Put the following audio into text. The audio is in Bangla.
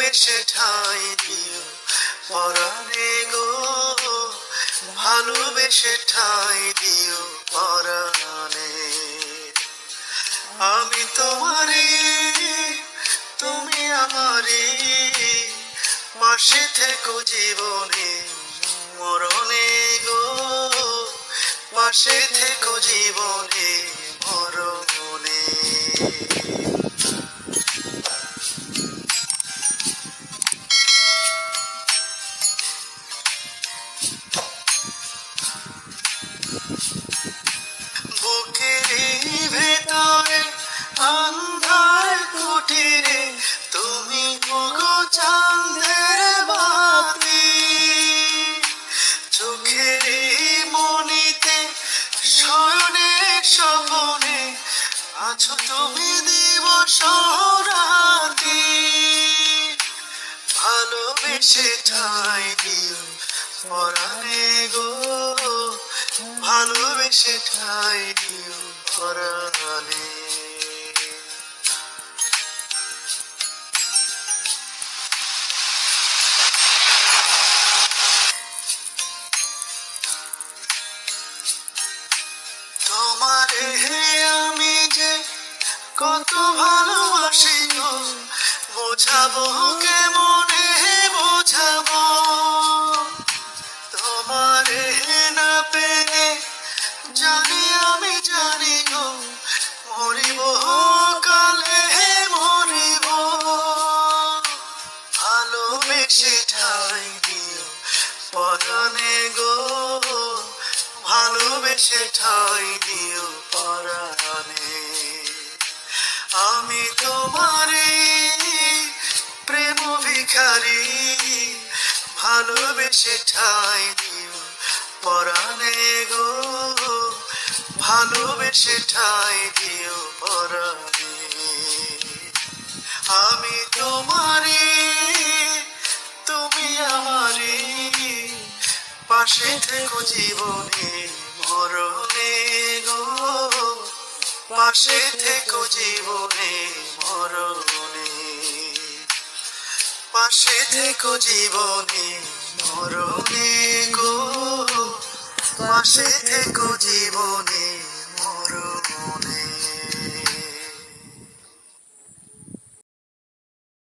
ভালোবেসে ঠাঁই দিও পরাণে গো, ভালোবেসে ঠাঁই দিও পরাণে। আমি তোমারই, তুমি আমারই, পাশে থেকো জীবনে মরণে গো, পাশে থেকো জীবনে মরণে। বুকের ভেতরে আন্ধার কুটিরে তুমি মগো চাঁদের বাতি, চোখের মনিতে শয়নে স্বপনে আছো তুমি দিবস রাতি। ভালোবেসে ঠাঁই দিও পরাণে গো, ভালোবেসে ঠাঁই দিও পরাণে। তোমারে আমি যে কত ভালোবাসি গো, বোঝাবো কেমনে বোঝাবো। তোমারে না পেলে জানি আমি জানি গো, মরিব কালে মরিব। ভালোবেসে ঠাঁই দিও পরাণে গো, ভালোবেসে ঠাঁই দিও পরাণে। আমি তোমারে প্রেম ভিখারি, ভালোবেসে ঠাঁই দিও পরাণে গো, ভালোবেসে ঠাঁই দিও পরাণে। আমি তোমারে, তুমি আমারে, পাশে থেকো জীবনে মরণে গো, পাশে থেকো জীবনে মরণে, পাশে থেকো জীবনে মরণে গো, পাশে থেকো জীবনে